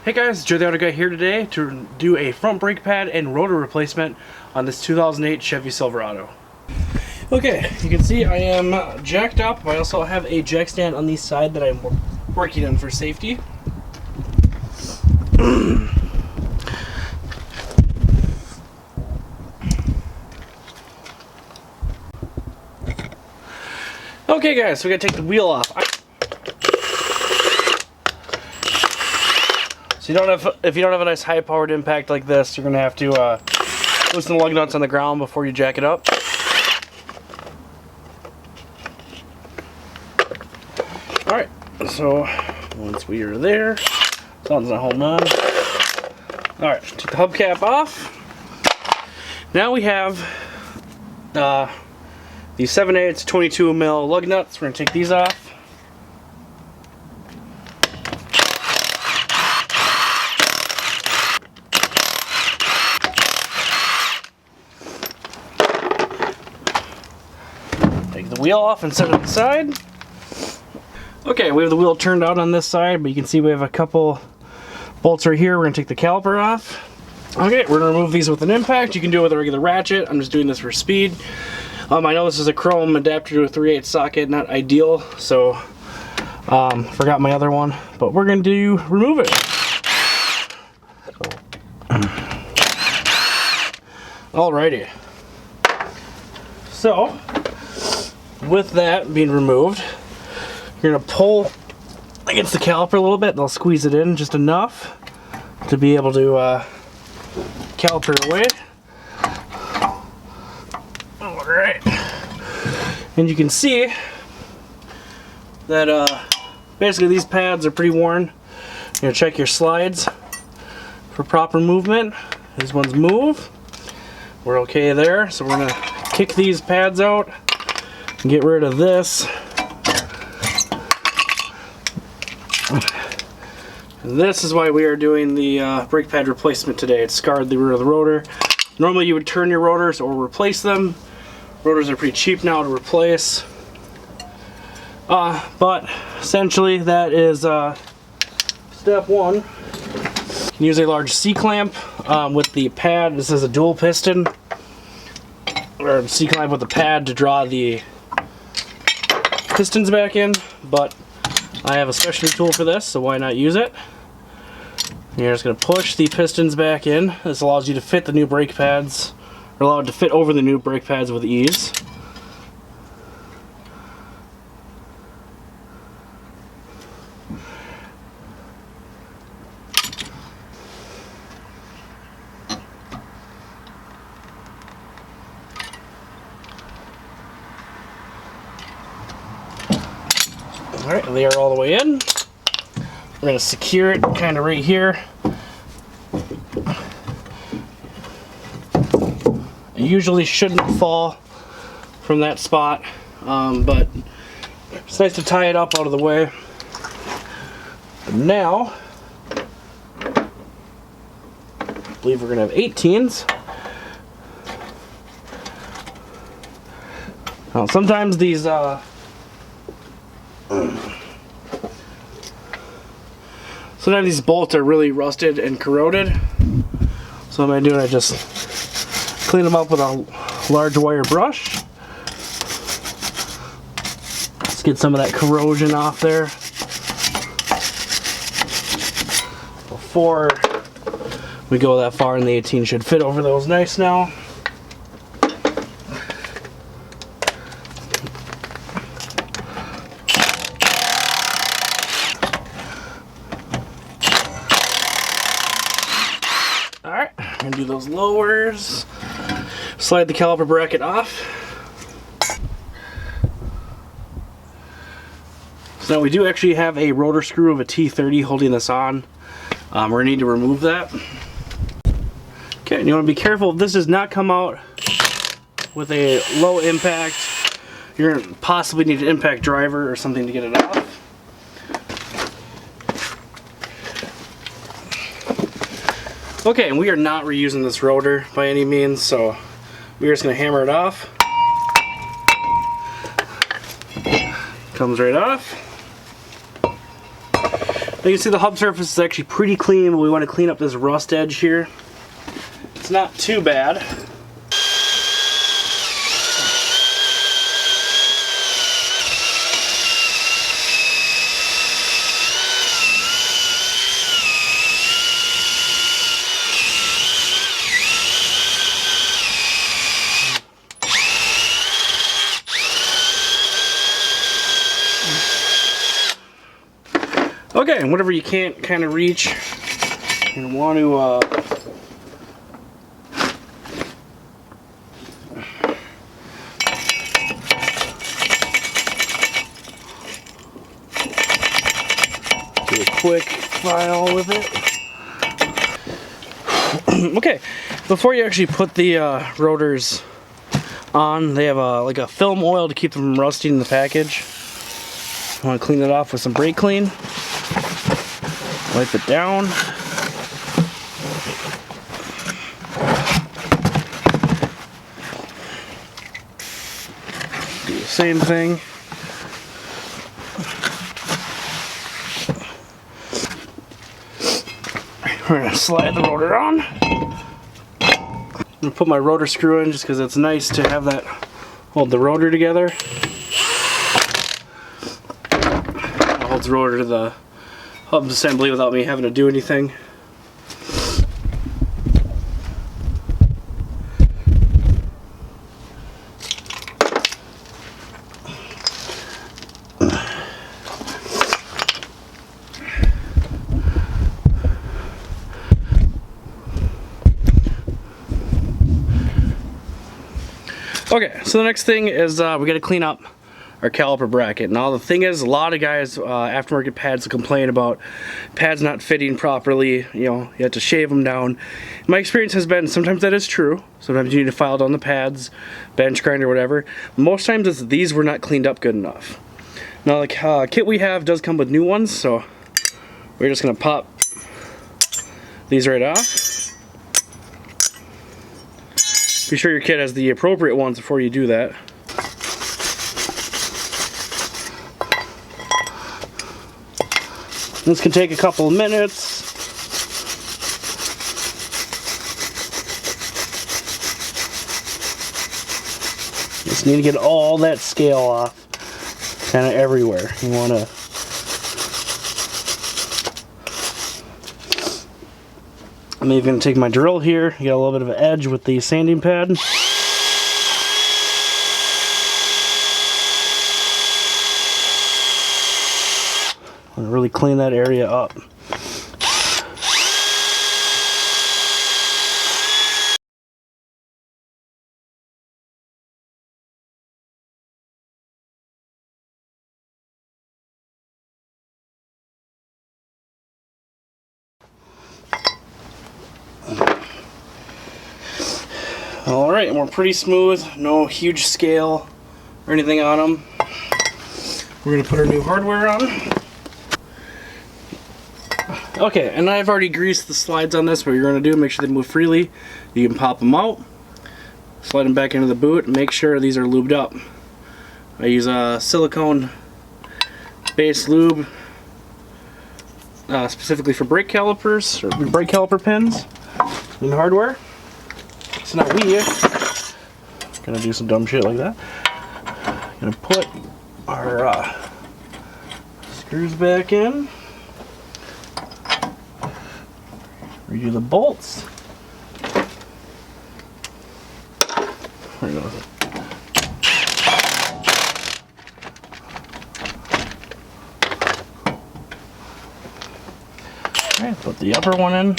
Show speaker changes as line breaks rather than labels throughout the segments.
Hey guys, Joe the Auto Guy here today to do a front brake pad and rotor replacement on this 2008 Chevy Silverado. Okay, you can see I am jacked up. I also have a jack stand on the side that I'm working on for safety. Okay guys, so we gotta take the wheel off. So if you don't have a nice high-powered impact like this, you're gonna have to loosen the lug nuts on the ground before you jack it up. All right, so once we are there, something's not holding on. All right, take the hubcap off. Now we have the 7/8 22 mil lug nuts. We're gonna take these off. Take the wheel off and set it aside. Okay, we have the wheel turned out on this side, but you can see we have a couple bolts right here. We're gonna take the caliper off. Okay, we're gonna remove these with an impact. You can do it with a regular ratchet. I'm just doing this for speed. I know this is a chrome adapter to a 3/8 socket, not ideal, so forgot my other one, but we're gonna remove it. Alrighty. So, with that being removed, you're gonna pull against the caliper a little bit, and I'll squeeze it in just enough to be able to caliper away. Alright. And you can see that basically these pads are pretty worn. You're gonna check your slides for proper movement. These ones move. We're okay there, so we're gonna kick these pads out and get rid of this. And this is why we are doing the brake pad replacement today. It scarred the rear of the rotor. Normally you would turn your rotors or replace them. Rotors are pretty cheap now to replace. But essentially that is step one. You can use a large C-clamp with the pad. This is a dual piston, or C-clamp with the pad to draw the pistons back in, but I have a specialty tool for this, so why not use it? You're just going to push the pistons back in. This allows you to fit the new brake pads, or allow it to fit over the new brake pads with ease. Alright, they are all the way in. We're going to secure it kind of right here. It usually shouldn't fall from that spot, but it's nice to tie it up out of the way. And now, I believe we're going to have 18s. Now, sometimes these bolts are really rusted and corroded. So what I'm doing, I just clean them up with a large wire brush. Let's get some of that corrosion off there before we go that far, and the 18 should fit over those nice now. Alright, I'm going to do those lowers. Slide the caliper bracket off. So now we do actually have a rotor screw of a T30 holding this on. We're going to need to remove that. Okay, and you want to be careful. This does not come out with a low impact. You're going to possibly need an impact driver or something to get it off. Okay, and we are not reusing this rotor by any means, so we're just going to hammer it off. Comes right off. You can see the hub surface is actually pretty clean, but we want to clean up this rust edge here. It's not too bad. Okay, and whatever you can't kind of reach, you're going to want to do a quick file with it. Okay, before you actually put the rotors on, they have like a film oil to keep them from rusting in the package. I want to clean it off with some brake clean. Wipe it down. Do the same thing. We're going to slide the rotor on. I'm going to put my rotor screw in just because it's nice to have that hold the rotor together. It holds the rotor to the hub assembly without me having to do anything. Okay, so the next thing is we got to clean up our caliper bracket. Now the thing is, a lot of guys, aftermarket pads, complain about pads not fitting properly. You know, you have to shave them down. My experience has been sometimes that is true. Sometimes you need to file down the pads, bench grind or whatever. Most times it's these were not cleaned up good enough. Now the kit we have does come with new ones, so we're just gonna pop these right off. Be sure your kit has the appropriate ones before you do that. This can take a couple of minutes. Just need to get all that scale off, kind of everywhere. You want to I'm even going to take my drill here. You got a little bit of an edge with the sanding pad. I'm going to really clean that area up. Alright, and we're pretty smooth, no huge scale or anything on them. We're going to put our new hardware on. Okay, and I've already greased the slides on this. What you're going to do, make sure they move freely. You can pop them out, slide them back into the boot, and make sure these are lubed up. I use a silicone base lube specifically for brake calipers, or brake caliper pins in hardware. So now we're gonna do some dumb shit like that. Gonna put our screws back in. Redo the bolts. There goes it. Alright, put the upper one in.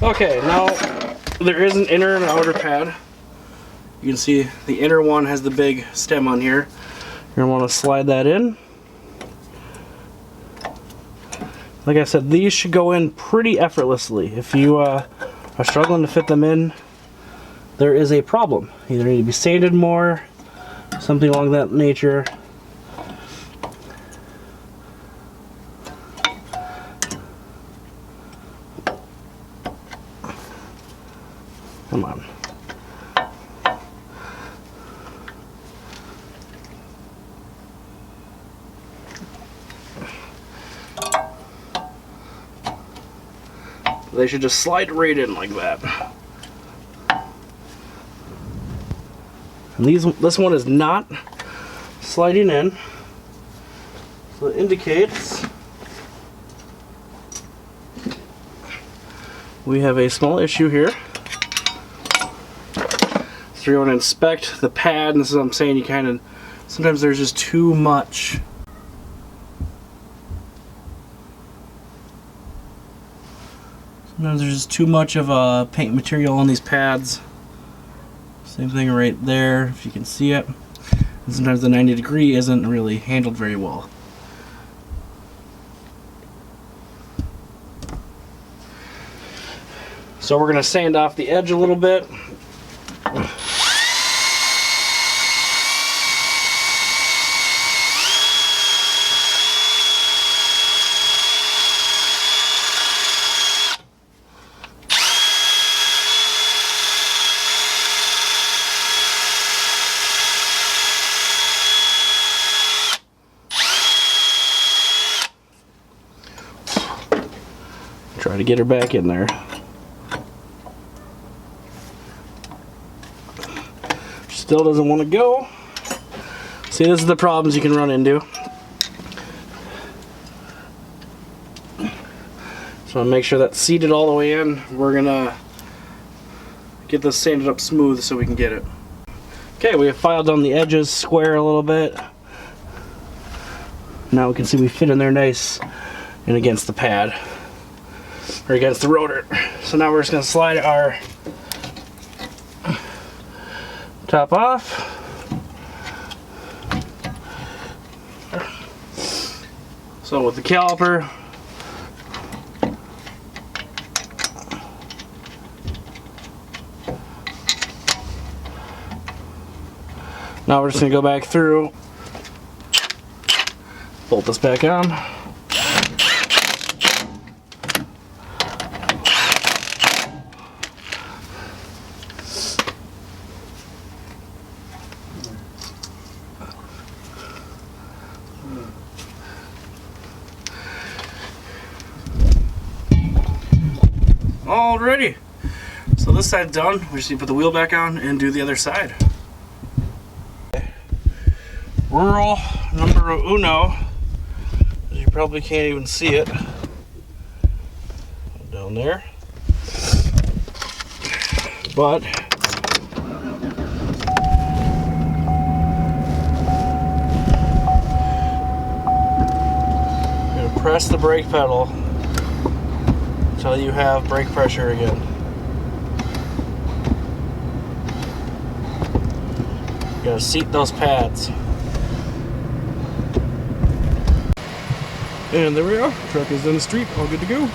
Okay, now there is an inner and outer pad. You can see the inner one has the big stem on here. You're going to want to slide that in. Like I said, these should go in pretty effortlessly. If you are struggling to fit them in, there is a problem. Either need to be sanded more, something along that nature. Come on. They should just slide right in like that. And this one is not sliding in, so it indicates we have a small issue here. So you're going to inspect the pad, and this is what I'm saying, you kind of, sometimes there's just too much. Sometimes there's just too much of paint material on these pads. Same thing right there, if you can see it. And sometimes the 90° isn't really handled very well. So we're going to sand off the edge a little bit. Try to get her back in there. Still doesn't want to go. See, this is the problems you can run into. So I'll make sure that's seated all the way in. We're gonna get this sanded up smooth so we can get it. Okay, we have filed down the edges square a little bit. Now we can see we fit in there nice and against the pad, or against the rotor. So now we're just gonna slide our top off. So with the caliper, now we're just gonna go back through, bolt this back on. Alrighty, so this side's done. We just need to put the wheel back on and do the other side. Rule number uno, you probably can't even see it down there, but you're gonna press the brake pedal until you have brake pressure again. You gotta seat those pads. And there we are. Truck is in the street, all good to go.